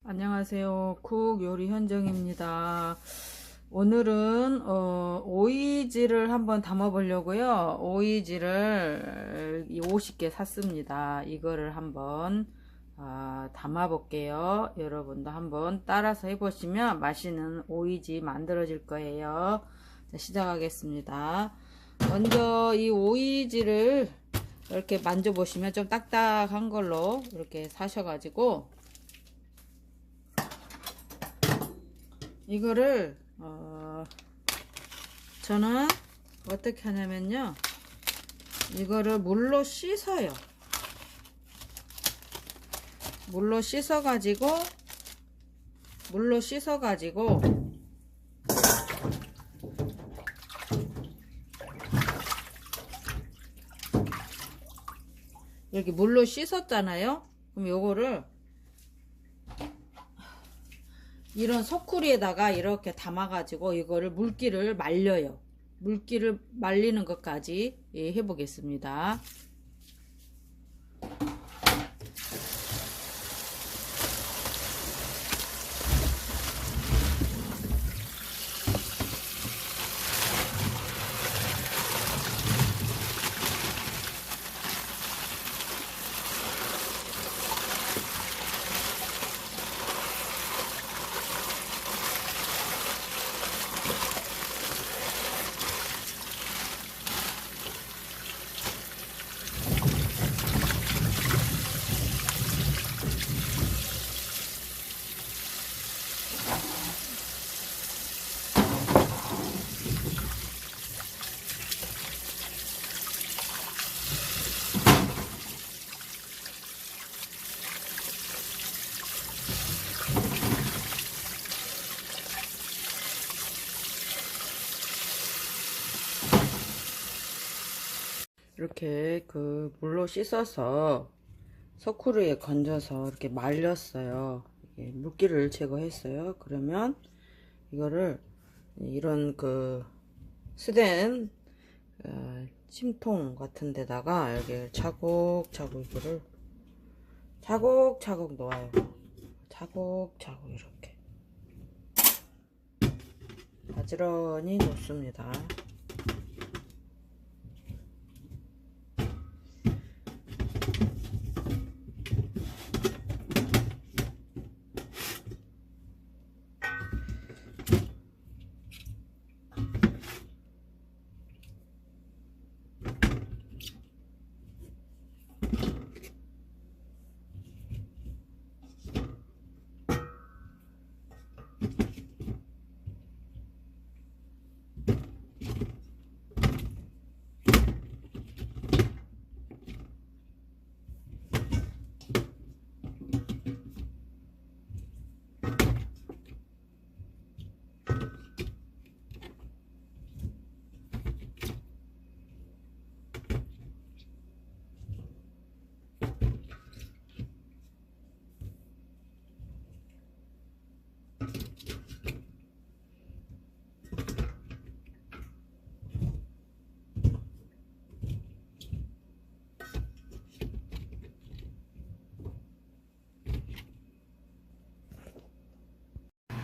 안녕하세요. 쿡 요리 현정입니다. 오늘은 오이지를 한번 담아 보려고요. 오이지를 50개 샀습니다. 이거를 한번 담아 볼게요. 여러분도 한번 따라서 해보시면 맛있는 오이지 만들어질 거예요. 자, 시작하겠습니다. 먼저 이 오이지를 이렇게 만져보시면 좀 딱딱한 걸로 이렇게 사셔가지고 이거를 저는 어떻게 하냐면요, 이거를 물로 씻어요. 물로 씻어가지고 이렇게 물로 씻었잖아요. 그럼 요거를 이런 소쿠리에다가 이렇게 담아가지고 이거를 물기를 말려요. 물기를 말리는 것까지 해보겠습니다. 이렇게 그 물로 씻어서 소쿠리에 건져서 이렇게 말렸어요. 물기를 제거했어요. 그러면 이거를 이런 그 스댄 침통 같은 데다가 이렇게 차곡차곡 이거를 차곡차곡 놓아요. 차곡차곡 이렇게 가지런히 놓습니다.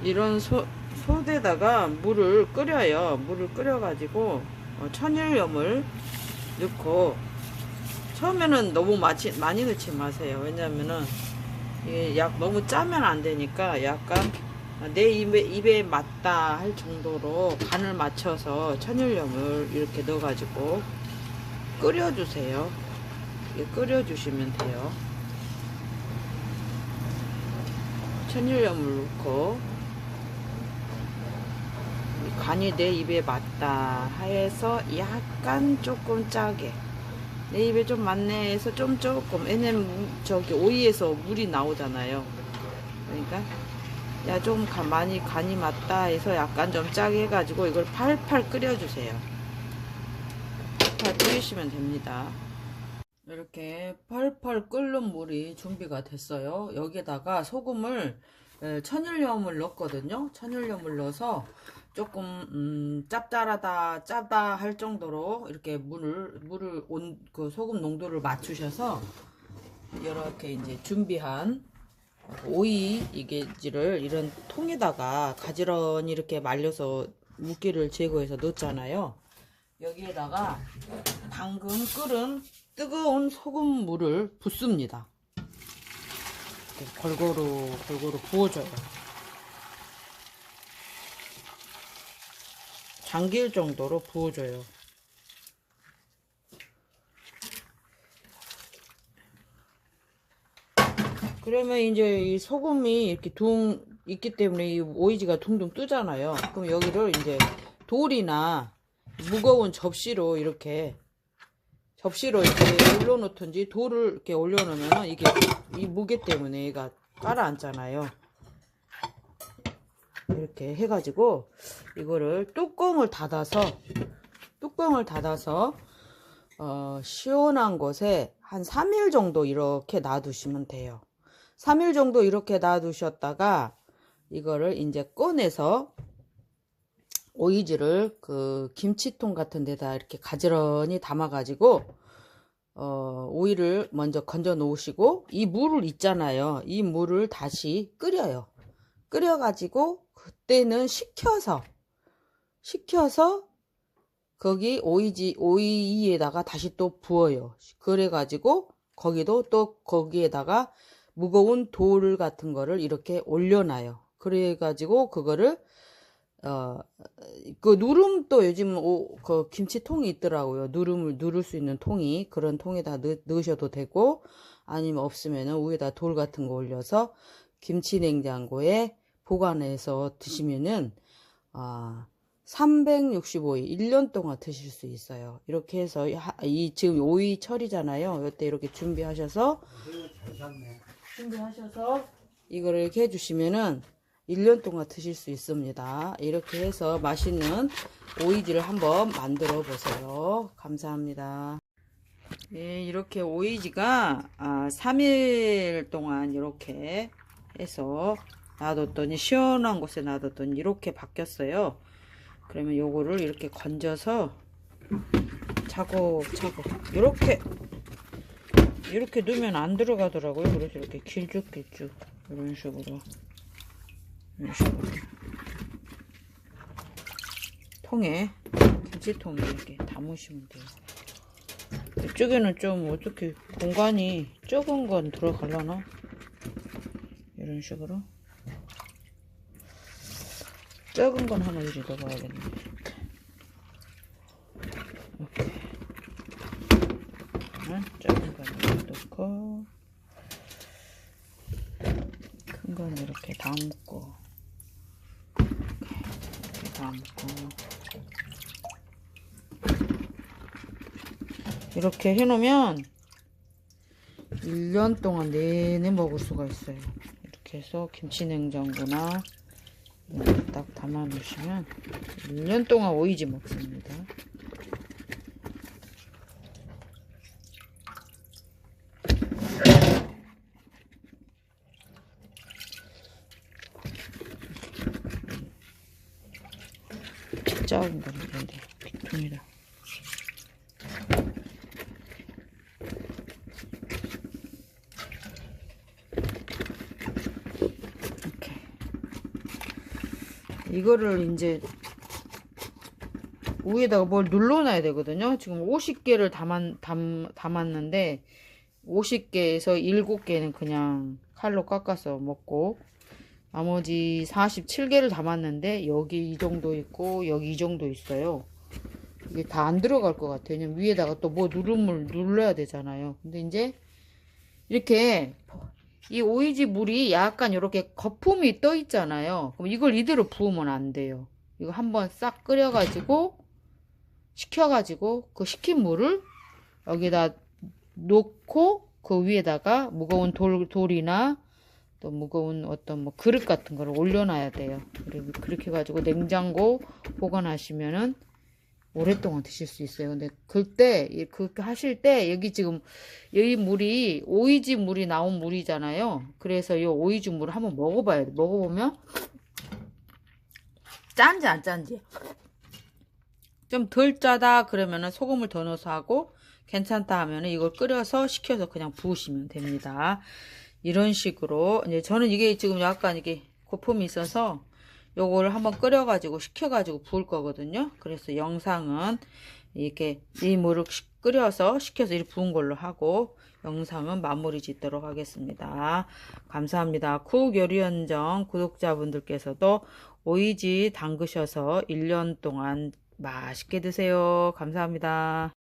이런 소대다가 물을 끓여요. 물을 끓여가지고 천일염을 넣고, 처음에는 너무 많이 넣지 마세요. 왜냐면은 이게 너무 짜면 안 되니까 약간 내 입에 맞다 할 정도로 간을 맞춰서 천일염을 이렇게 넣어가지고 끓여주세요. 끓여주시면 돼요. 천일염을 넣고 간이 내 입에 맞다 해서 약간 조금 짜게, 내 입에 좀 맞네 해서 조금, 왜냐면 저기 오이에서 물이 나오잖아요. 그러니까 야 좀 많이 간이 맞다 해서 약간 좀 짜게 해가지고 이걸 팔팔 끓여주세요. 팔팔 끓이시면 됩니다. 이렇게 펄펄 끓는 물이 준비가 됐어요. 여기에다가 소금을, 천일염을 넣었거든요. 천일염을 넣어서 조금 짜다 할 정도로 이렇게 그 소금 농도를 맞추셔서 이렇게 이제 준비한 오이 이게지를 이런 통에다가 가지런히 이렇게 말려서 물기를 제거해서 넣었잖아요. 여기에다가 방금 끓은 뜨거운 소금물을 붓습니다. 이렇게 골고루 부어줘요. 잠길 정도로 부어줘요. 그러면 이제 이 소금이 이렇게 둥 있기 때문에 이 오이지가 둥둥 뜨잖아요. 그럼 여기를 이제 돌이나 무거운 접시로 이렇게 올려놓든지 돌을 이렇게 올려놓으면 이게 이 무게 때문에 얘가 가라앉잖아요. 이렇게 해가지고 이거를 뚜껑을 닫아서 시원한 곳에 한 3일 정도 이렇게 놔두시면 돼요. 3일 정도 이렇게 놔두셨다가 이거를 이제 꺼내서 오이지를 그 김치통 같은 데다 이렇게 가지런히 담아 가지고 오이를 먼저 건져 놓으시고 이 물을 있잖아요. 이 물을 다시 끓여요. 끓여 가지고 그때는 식혀서 거기 오이에다가 다시 또 부어요. 그래 가지고 거기에다가 무거운 돌 같은 거를 이렇게 올려놔요. 그래 가지고 그거를 그 누름도 요즘 그 김치통이 있더라고요. 누름을 누를 수 있는 통이, 그런 통에다 넣으셔도 되고, 아니면 없으면은 위에다 돌 같은 거 올려서 김치 냉장고에 보관해서 드시면은 365일 1년 동안 드실 수 있어요. 이렇게 해서 지금 오이철이잖아요. 이때 이렇게 준비하셔서 이거를 이렇게 해주시면은 1년 동안 드실 수 있습니다. 이렇게 해서 맛있는 오이지를 한번 만들어 보세요. 감사합니다. 예, 이렇게 오이지가 3일 동안 이렇게 해서 놔뒀더니, 시원한 곳에 놔뒀더니 이렇게 바뀌었어요. 그러면 요거를 이렇게 건져서 차곡차곡 이렇게 넣으면 안 들어가더라고요. 그래서 이렇게 길쭉길쭉 이런 식으로 통에, 김치통에 이렇게 담으시면 돼요. 이쪽에는 좀 어떻게 공간이 적은 건 들어가려나? 이런 식으로 적은 건 하나 이리 넣어봐야겠네. 이렇게 적은 건 이렇게 넣고 큰 건 이렇게 담고 이렇게 담고 이렇게 해놓으면 1년 동안 내내 먹을 수가 있어요. 이렇게 해서 김치냉장고나 이렇게 딱 담아 놓으시면 1년 동안 오이지 먹습니다. 작은 거는 근데 빅통이라. 이렇게 이거를 이제 위에다가 뭘 눌러놔야 되거든요. 지금 50개를 담았는데 50개에서 7개는 그냥 칼로 깎아서 먹고, 나머지 47개를 담았는데 여기 이 정도 있고 여기 이 정도 있어요. 이게 다 안 들어갈 것 같아요. 왜냐면 위에다가 또 뭐 누름을 눌러야 되잖아요. 근데 이제 이렇게 이 오이지 물이 약간 이렇게 거품이 떠 있잖아요. 그럼 이걸 이대로 부으면 안 돼요. 이거 한번 싹 끓여가지고 식혀가지고 그 식힌 물을 여기다 놓고 그 위에다가 무거운 돌이나 또 무거운 어떤 뭐 그릇 같은 거를 올려놔야 돼요. 그리고 그렇게 해가지고 냉장고 보관하시면은 오랫동안 드실 수 있어요. 근데 그때 그렇게 하실 때 여기 지금 여기 물이 오이지 물이 나온 물이잖아요. 그래서 이 오이지 물을 한번 먹어봐야 돼. 먹어보면 짠지 안 짠지, 좀 덜 짜다 그러면은 소금을 더 넣어서 하고, 괜찮다 하면은 이걸 끓여서 식혀서 그냥 부으시면 됩니다. 이런 식으로 이제 저는 이게 지금 약간 이게 거품이 있어서 요거를 한번 끓여가지고 식혀가지고 부을 거거든요. 그래서 영상은 이렇게 이 물을 끓여서 식혀서 이렇게 부은 걸로 하고 영상은 마무리 짓도록 하겠습니다. 감사합니다. 쿡 요리연정 구독자분들께서도 오이지 담그셔서 1년 동안 맛있게 드세요. 감사합니다.